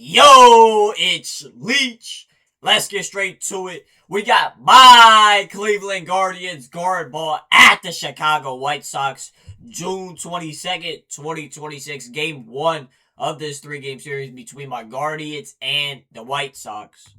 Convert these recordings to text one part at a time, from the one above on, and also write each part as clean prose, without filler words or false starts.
Yo, it's Leach. Let's get straight to it. We got my Cleveland Guardians guard ball at the Chicago White Sox, June 22nd, 2026, game one of this three-game series between my Guardians and the White Sox.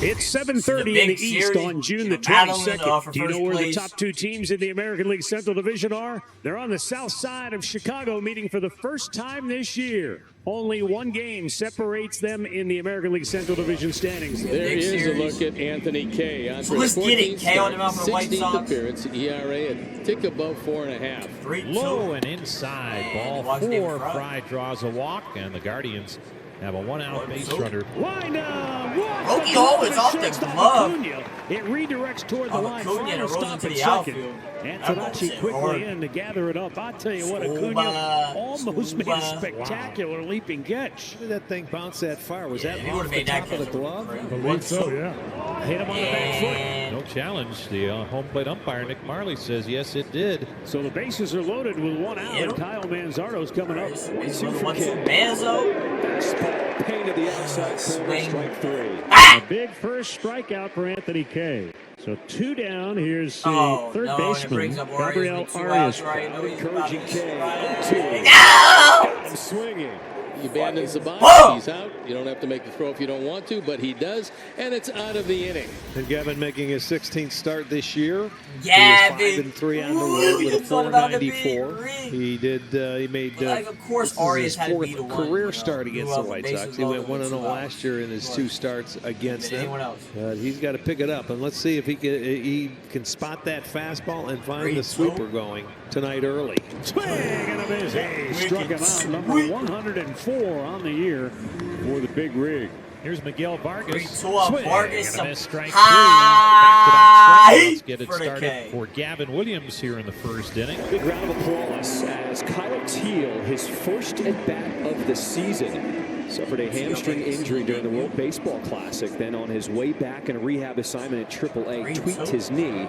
It's 7:30 in the East on June the 22nd. Do you know where the top two teams in the American League Central Division are? They're on the south side of Chicago, meeting for the first time this year. Only one game separates them in the American League Central Division standings. There is a look at Anthony K. So let's get it. K on him out for the White Sox. Appearance, ERA a tick above 4.5. Low and inside. Ball four. Fry draws a walk, and the Guardians have a one-out base runner. Line down. Roquio is off the glove. It redirects toward the line. Acuna Final rolls stop into at the second. outfield. Antonacci quickly in to gather it up. I tell you what, Acuna almost made a spectacular leaping catch. Where did that thing bounce that far? Was that he off the top of the glove? I believe so, yeah. Hit him on the back foot. No challenge. The home plate umpire, Nick Marley, says yes, it did. So the bases are loaded with one out, and Kyle Manzardo's coming up. 1-2 Manzo. Fastball painted the outside corner, strike three. A big first strikeout for Anthony K. So two down. Here's the third baseman, Gabriel Arias. Encouraging K. No! Swinging. He abandons the box. He's out. You don't have to make the throw if you don't want to, but he does, and it's out of the inning. And Gavin making his 16th start this year. Gavin. He was 5-3 on the road with a 494. He did. He made of course, Arias his fourth career start against the White Sox. He went 1-0 last year in his two starts against them. He's got to pick it up, and let's see if he can spot that fastball and find the sweeper going tonight early. Swing and a miss. He struck him out. Number 104 on the year for the big rig. Here's Miguel Vargas. Swing Vargas. And a miss, strike High. three. Let's get it started for Gavin Williams here in the first inning. Big round of applause as Kyle Teal, his first at-bat of the season, suffered a hamstring injury during the World Baseball Classic. Then on his way back in a rehab assignment at AAA, tweaked his knee.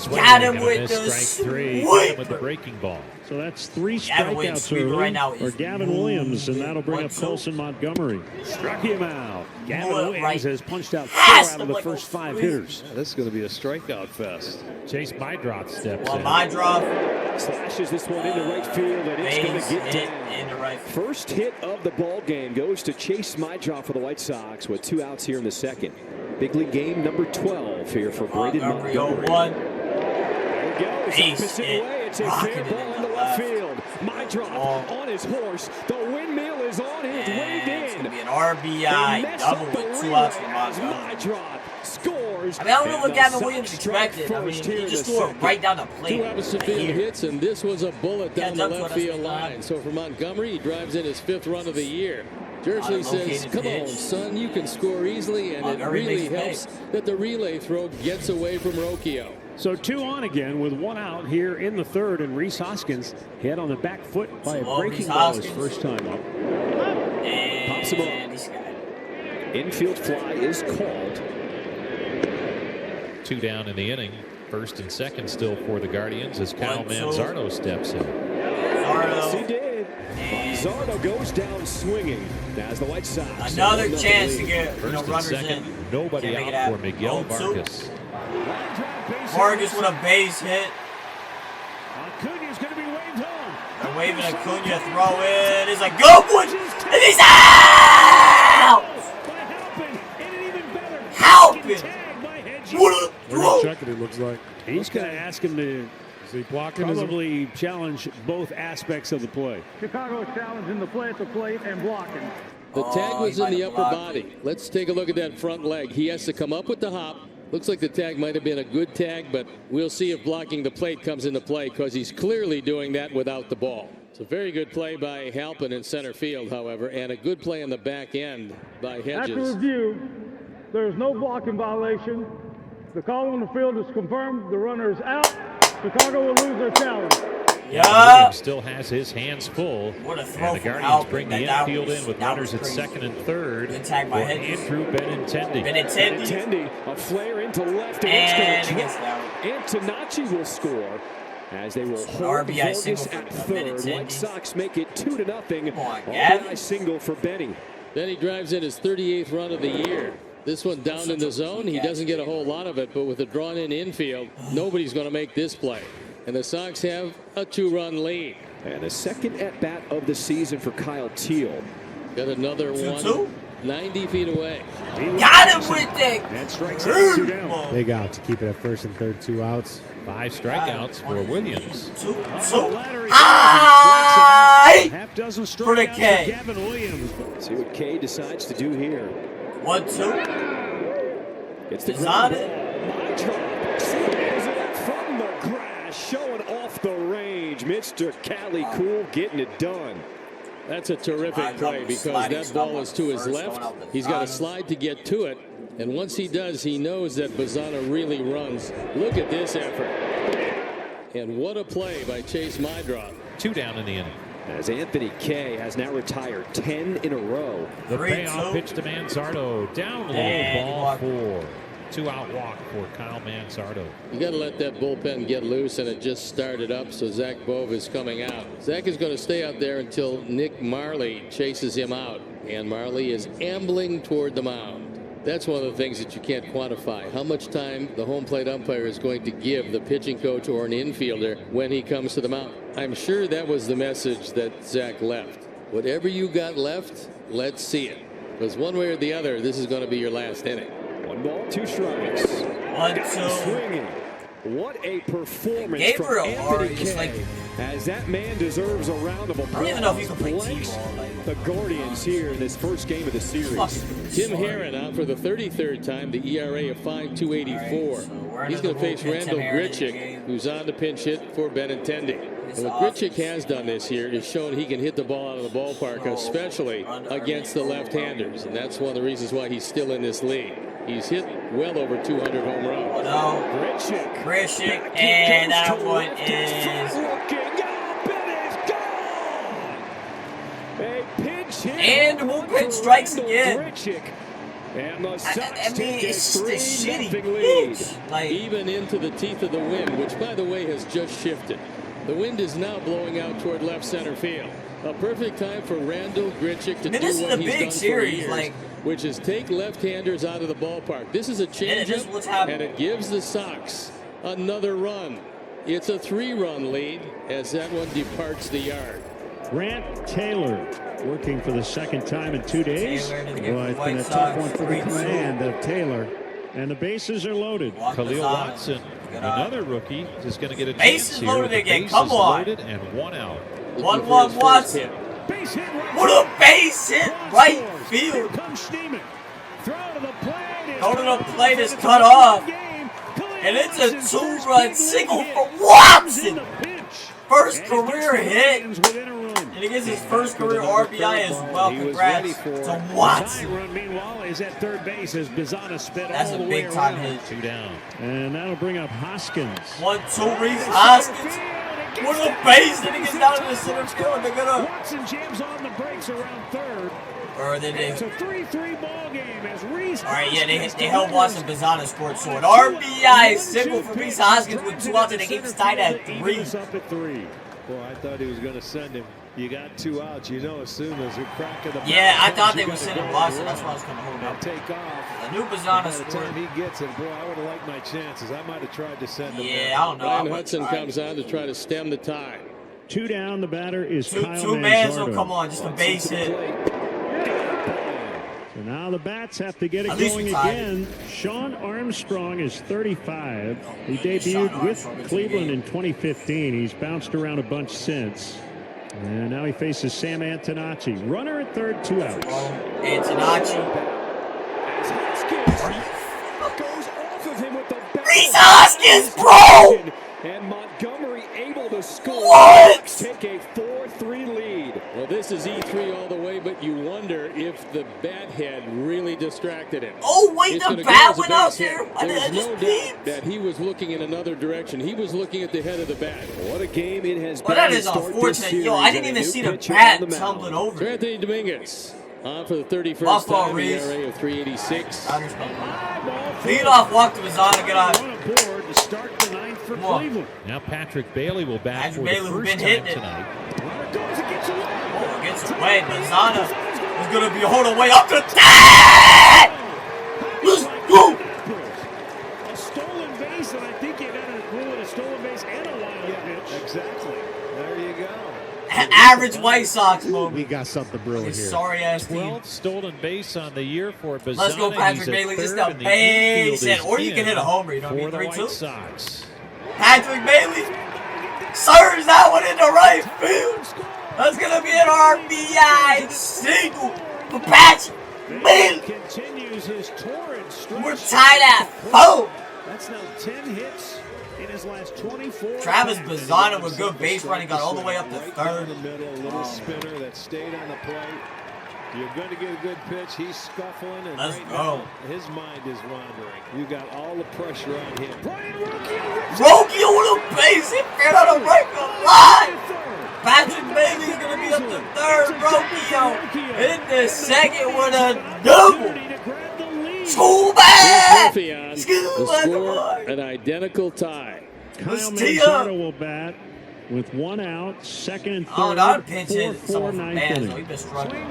Got him with the strike three. Got him with the breaking ball. So that's three strikeouts early for Gavin Williams, and that'll bring up Colson Montgomery. Struck him out. Gavin Williams has punched out 4 out of the first 5 hitters. Yeah, this is going to be a strikeout fest. Chase Mydroth steps in. Mydroth slashes this one into right field, and it's going to get down. First hit of the ball game goes to Chase Mydroth for the White Sox with 2 outs here in the second. Big league game number 12 here for Braden Montgomery. There it goes. Opposite way. It's a fair ball in the left field. Mydroth on his horse. The windmill is on his way in. It's going to be an RBI double with 2 outs for Montgomery. Mydroth scores. I don't know what Gavin Williams expected. I mean, he just threw it right down the plate. 2 opposite field hits, and this was a bullet down the left field line. So for Montgomery, he drives in his 5th run of the year. Jersey says, come on, son, you can score easily, and it really helps that the relay throw gets away from Roquio. So 2 on again with 1 out here in the third, and Rhys Hoskins hit on the back foot by a breaking ball his first time up. Pops him up. Infield fly is called. 2 down in the inning. First and second still for the Guardians as Kyle Manzardo steps in. Yes, he did. Manzardo goes down swinging as the White Sox. Another chance to get first runners and second, in. nobody out for Miguel Vargas. Vargas with a base hit. Acuna's going to be waved home. They're waving Acuna, throw in. It's a good one. And he's out! Halpin! What a throw! Check it looks like. He's going to ask him to probably challenge both aspects of the play. Chicago is challenging the play at the plate and blocking. The tag was in the upper body. Let's take a look at that front leg. He has to come up with the hop. Looks like the tag might have been a good tag, but we'll see if blocking the plate comes into play because he's clearly doing that without the ball. It's a very good play by Halpin in center field, however, and a good play on the back end by Hedges. After review, there is no blocking violation. The call on the field is confirmed. The runner is out. Chicago will lose their challenge. Williams still has his hands full. What a throw and the Guardians Halpin. bring the infield in with runners at second and third. Good tag by Hedges. Andrew Benintendi. Benintendi, a flare into left, and it's Antonacci will score as they will hold RBI Vargas at third. White Sox make it 2-0. Come on, RBI single for Benny. Then he drives in his 38th run of the year. This one down in the zone. He doesn't get a whole lot of it, but with a drawn-in infield, nobody's going to make this play. And the Sox have a 2-run lead. And a second at-bat of the season for Kyle Teal. Got another 2-2? 90 feet away. Got him with that. And strikes out, 2 down. Big out to keep it at first and third, 2 outs. 5 strikeouts for Williams. 2-2. Aye! Half dozen For the strikeouts K. for Gavin Williams. See what Kay decides to do here. 1-2. It's the Is ground that ball. Mitra swings it from the grass, showing off the range. Mr. Cali Cool getting it done. That's a terrific play because that ball is to his left. He's got to slide to get to it. And once he does, he knows that Bazzana really runs. Look at this effort. And what a play by Chase Mydrop. 2 down in the inning. As Anthony Kay has now retired 10 in a row. The payoff pitch to Manzardo. Down low, ball 4. 2-out walk for Kyle Manzardo. You got to let that bullpen get loose, and it just started up, so Zach Bove is coming out. Zach is going to stay out there until Nick Marley chases him out, and Marley is ambling toward the mound. That's one of the things that you can't quantify. How much time the home plate umpire is going to give the pitching coach or an infielder when he comes to the mound. I'm sure that was the message that Zach left. Whatever you got left, let's see it. Because one way or the other, this is going to be your last inning. 1 ball, 2 strikes. 1-2. Swinging. What a performance Gabriel from Hart Anthony is Kay. like, as that man deserves a round of applause. I don't even know if he can play Blanks T-ball. Like, the Guardians here in this first game of the series. Tim Herron out for the 33rd time, the ERA of 5.284. He's going to face Randall Grichuk, who's on the pinch hit for Benintendi. And what Grichuk has done this year is shown he can hit the ball out of the ballpark, especially against the left-handers. And that's one of the reasons why he's still in this league. He's hit well over 200 home runs. No. Grichuk, and that one is. And the bullpen strikes again. I mean, it's just a shitty pitch. Like, even into the teeth of the wind, which, by the way, has just shifted. The wind is now blowing out toward left center field. A perfect time for Randall Grichuk to do what he's done for years, which is take left-handers out of the ballpark. This is a changeup, and it gives the Sox another run. It's a 3-run lead as that one departs the yard. Grant Taylor working for the second time in 2 days. Well, it's been a tough one for the command of Taylor. And the bases are loaded. Khalil Watson, another rookie, is going to get a chance bases here. Loaded again. Bases Come on. Loaded and 1 out. 1-1 Watson. What a base hit right field. Go to the plate is cut off. And it's a 2-run single for Watson. First career hit. And he gets his first career RBI as well. Congrats to Watson. Meanwhile, is at third base as Bazzana sped That's all a the way big time around. hit. 2 down. And that'll bring up Hoskins. 1-2 Reese Hoskins. What a base. Then he gets down to the center field. They're gonna. Watson jams on the brakes around third. Or they did. It's a 3-3 ball game as Reese. All right, yeah, they held Watson. Bazzana scored. So an RBI single for Reese Hoskins with 2 outs, and they keep us tied at 3. Up at 3. Boy, I thought he was going to send him. You got 2 outs, you know, as soon as you crack of the. Yeah, I thought they would send him Watson. That's why I was going to hold up. Take off. The new Bazzana By the scored. time he gets it, boy, I would have liked my chances. I might have tried to send him. Yeah, I don't know. Ryan Hudson comes on to try to stem the tide. 2 down. The batter is Kyle Two man, so Manzardo. come on, just a base hit. So now the bats have to get it At least going we tied. again. Sean Armstrong is 35. He debuted with Cleveland in 2015. He's bounced around a bunch since. And now he faces Sam Antonacci. Runner at third, 2 outs. Antonacci. Goes off of him with the bat. Reese Hoskins, bro! And Montgomery able to score. What? Take a 4-3 lead. Well, this is E3 all the way, but you wonder if the bat head really distracted him. Oh, wait, It's the gonna go bat as a went out base hit. there? I There's just no doubt that he was looking in another direction. He was looking at the head of the bat. What a game it has been. Well, that to is start this unfortunate. Yo, I series, didn't and a even new see the pitcher bat on the mound. tumbling over. Sir Anthony Dominguez on for the 31st Off ball, time, Reese. ERA of 386. Lead off, walk to Bazzana, get out. On a board to start the ninth for Come on. Cleveland. Now Patrick Bailey will bat Patrick for Bailey, the who's first been hitting time it. tonight. Runner goes and gets away. Oh, gets away. Bazzana. It's gonna be a hold away up to 10! Let's go! A stolen base, and I think you got a rule a stolen base and a wild pitch. Exactly. There you go. Average White Sox moment. We got something brewing here. Sorry ass team. 12th stolen base on the year for Bazzana. Let's go, Patrick Bailey. Just a base hit. Or you can hit a homer. You know what I mean? 3-2. Patrick Bailey serves that one into right field. That's going to be an RBI single for Patrick Bailey. Continues his torrid stretch. We're tied at 4. That's now 10 hits in his last 24. Travis Bazzana with good base running got all the way up to third. In the middle, a little spinner that stayed on the plate. You're going to get a good pitch. He's scuffling, and Let's right go. now, his mind is wandering. You got all the pressure on him. Roki with a base hit, fair on a break line. Patrick Bailey's gonna be up to third. Roki in the second with a double. School bag. The score an identical tie. Kyle Manzardo will bat with 1 out, second and third. Oh, not pinch hit. 4-4 Someone from ninth Bands, inning. though. He's been struggling.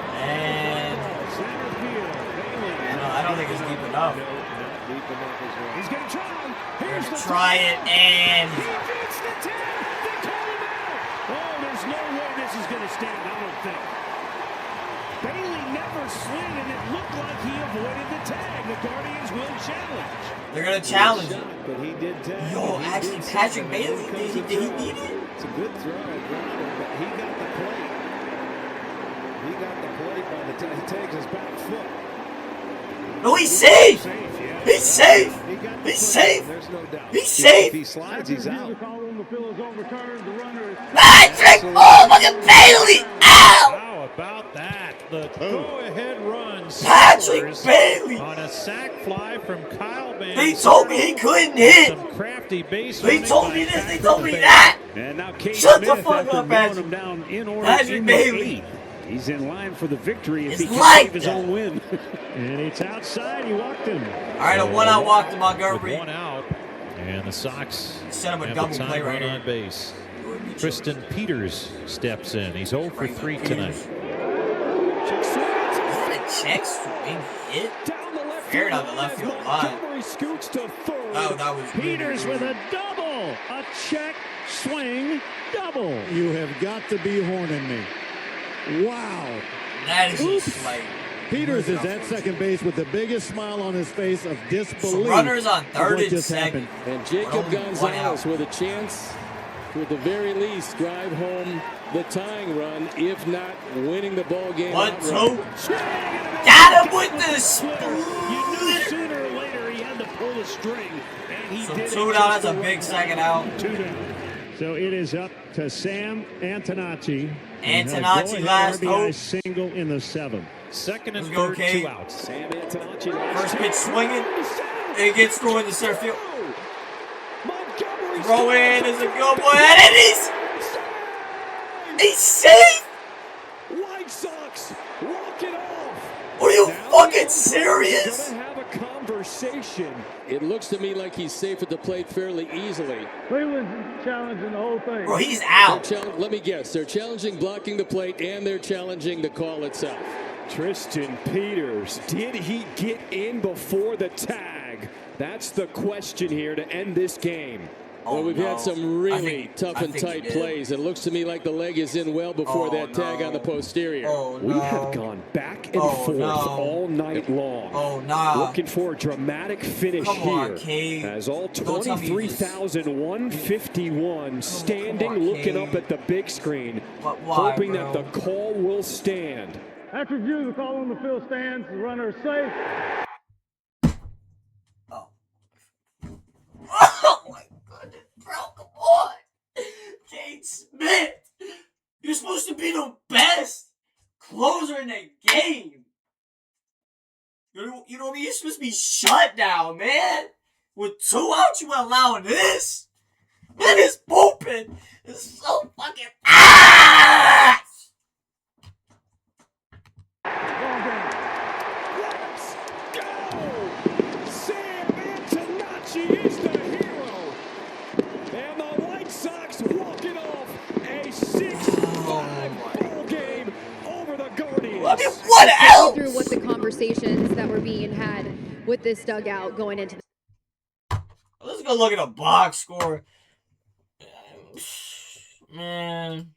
And I don't think it's deep enough. He's going to try. They're gonna try it, and Oh, there's no way this is going to stand, I don't think. Bailey never slid, and it looked like he avoided the tag. The Guardians will challenge. they're gonna challenge it. But he did tag. Yo, actually, Patrick Bailey, did he need it? It's a good throw, but he got the plate. He got the plate by the time he takes his back foot. No, he's safe. He's safe. He's safe. There's no doubt. He's safe. If he slides, he's out. The call on the field is overturned. The runner is Patrick motherfucking Bailey out. How about that? The go-ahead run Patrick scores Bailey. on a sac fly from Kyle Manzardo. They told me he couldn't hit. Some crafty base They running told by me this. They Patrick told me Bailey. that. And now Case Shut the Smith, fuck after up, mowing Patrick. him down in order Patrick in the Bailey. 8th. He's in line for the victory if It's he can like save his that. own win. And it's outside. He walked him. All right, a 1-out walk to With Montgomery. 1 out, and the Sox Send him a have double a time play right run here. on base. Tristan Peters steps in. He's 0 for 3 tonight. Is that a check swing hit? Fair down the left field line. Oh, that was Peters with a double. A check swing double. You have got to be horning me. Wow. That is just like Peters is at second base with the biggest smile on his face of disbelief. some runners on of third what and just second. happened. And Jacob Only 1 Gonzalez out. with a chance to, at the very least, drive home the tying run, if not winning the ball game. 1-2. Got him with the split. You knew sooner or later he had to pull the string, and he So did 2 it. down. That's a big second out. 2 down. So it is up to Sam Antonacci. Antonacci last RBI hope. single in the 7th. Second and Let's go, third, Kate. 2 outs. Sam Antonacci last First pitch swinging. It gets through in the center field. Montgomery Throw in is a good one. And he's safe. White Sox walk it off. Are you fucking serious? Gonna have a conversation. It looks to me like he's safe at the plate fairly easily. Cleveland's challenging the whole thing. Bro, he's out. Let me guess. They're challenging blocking the plate, and they're challenging the call itself. Tristan Peters, did he get in before the tag? That's the question here to end this game. Well, we've had some really tough I and think he tight did. plays. It looks to me like the leg is in well before that tag on the posterior. Oh, We no. have gone back and Oh, forth no. all night long. Oh, nah. Looking for a dramatic finish Come on, here. Cade. As all Don't tell me you just- 23,151 standing, on, looking Cade. up at the big screen, But why, hoping bro? that the call will stand. After review, the call on the field stands. The runner is safe. Oh my goodness, bro, come on. Cade Smith, you're supposed to be the best closer in the game. You know what I mean? You're supposed to be shut down, man. With 2 outs, you allowing this? Man, this bullpen is so fucking ass. Let's go! Sam Antonacci is the hero. And the White Sox walking off a 6-5 ball game over the Guardians. what else? Through what the conversations that were being had with this dugout going into. Let's go look at the box score. Man.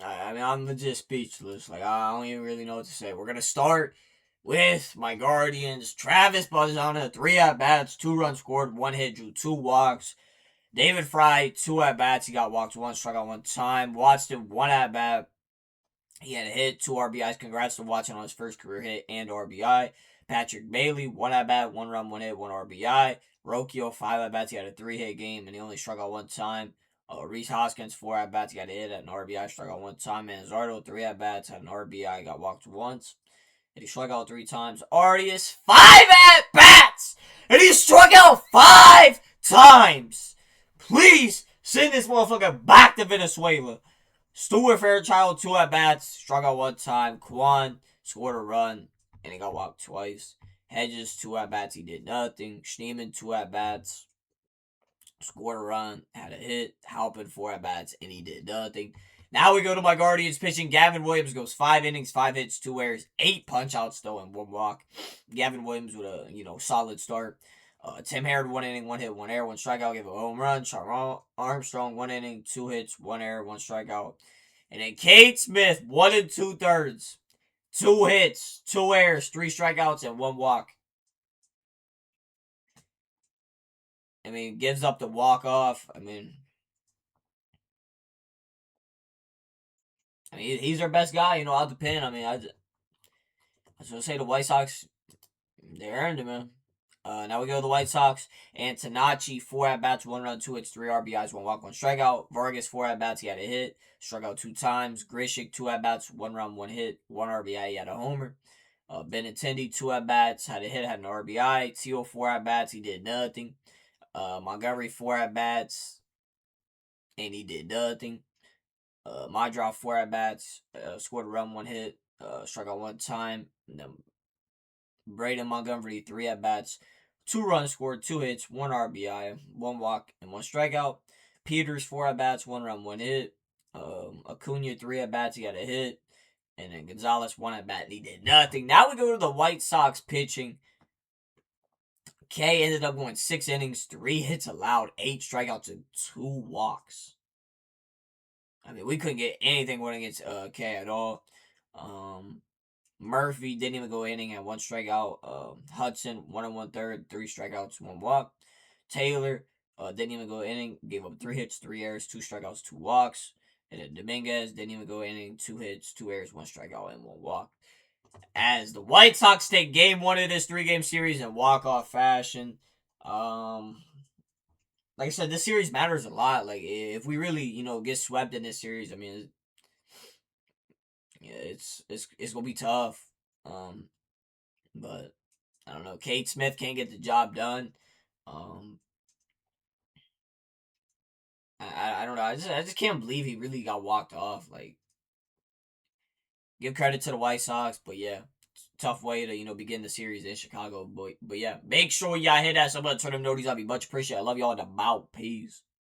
I mean, I'm legit speechless. Like, I don't even really know what to say. We're going to start with my Guardians. Travis Bazzana, 3 at-bats, 2 runs scored, 1 hit, drew 2 walks. David Fry, 2 at-bats. He got walked 1, struck out 1 time. Watson, 1 at-bat. He had a hit, 2 RBIs. Congrats to Watson on his first career hit and RBI. Patrick Bailey, 1 at-bat, 1 run, 1 hit, 1 RBI. Rocchio, 5 at-bats. He had a 3-hit game, and he only struck out 1 time. Reese Hoskins, 4 at-bats. He got a hit at an RBI, struck out 1 time. Manzardo, 3 at-bats, had an RBI, got walked once. And he struck out 3 times. Arias, 5 at-bats! And he struck out 5 times! Please send this motherfucker back to Venezuela. Stuart Fairchild, 2 at-bats, struck out 1 time. Kwan scored a run, and he got walked twice. Hedges, 2 at-bats, he did nothing. Schneemann, 2 at-bats, scored a run, had a hit. Halpin, 4 at-bats, and he did nothing. Now we go to my Guardians pitching. Gavin Williams goes 5 innings, 5 hits, 2 errors, 8 punch-outs, though, and 1 walk. Gavin Williams with a, solid start. Tim Harrod, 1 inning, 1 hit, 1 error, 1 strikeout, gave a home run. Sharon Armstrong, 1 inning, 2 hits, 1 error, 1 strikeout. And then Cade Smith, 1 2/3. 2 hits, 2 errors, 3 strikeouts, and 1 walk. I mean, gives up the walk-off. I mean, he's our best guy, out the pen. I mean, I was going to say the White Sox, they earned him, man. Now we go to the White Sox. And Tanachi, 4 at-bats, 1 run, 2 hits, 3 RBIs, 1 walk, 1 strikeout. Vargas, 4 at-bats, he had a hit. Struck out 2 times. Grishik, 2 at-bats, 1 run, 1 hit, 1 RBI, he had a homer. Benintendi, 2 at-bats, had a hit, had an RBI. Teal, 4 at-bats, he did nothing. Montgomery, 4 at-bats, and he did nothing. Madrov, 4 at-bats, scored a run, 1 hit, struck out 1 time. And then Braden Montgomery, 3 at-bats, 2 runs scored, 2 hits, 1 RBI, 1 walk, and 1 strikeout. Peters, 4 at-bats, 1 run, 1 hit. Acuna, 3 at-bats, he had a hit. And then Gonzalez, 1 at-bat, and he did nothing. Now we go to the White Sox pitching. K ended up going 6 innings, 3 hits allowed, 8 strikeouts, and 2 walks. I mean, we couldn't get anything going against K at all. Murphy didn't even go inning, at 1 strikeout. Hudson, 1 1/3, 3 strikeouts, 1 walk. Taylor didn't even go inning, gave up 3 hits, 3 errors, 2 strikeouts, 2 walks. And then Dominguez didn't even go inning, 2 hits, 2 errors, 1 strikeout, and 1 walk. As the White Sox take game 1 of this 3-game series in walk-off fashion. Like I said, this series matters a lot. Like, if we really, get swept in this series, I mean, it's gonna be tough. But I don't know. Cade Smith can't get the job done. I don't know. I just can't believe he really got walked off. Like, give credit to the White Sox, but yeah, tough way to begin the series in Chicago. But yeah, make sure y'all hit that sub button, turn them notifications. I'll be much appreciated. I love y'all in the mouth. Peace.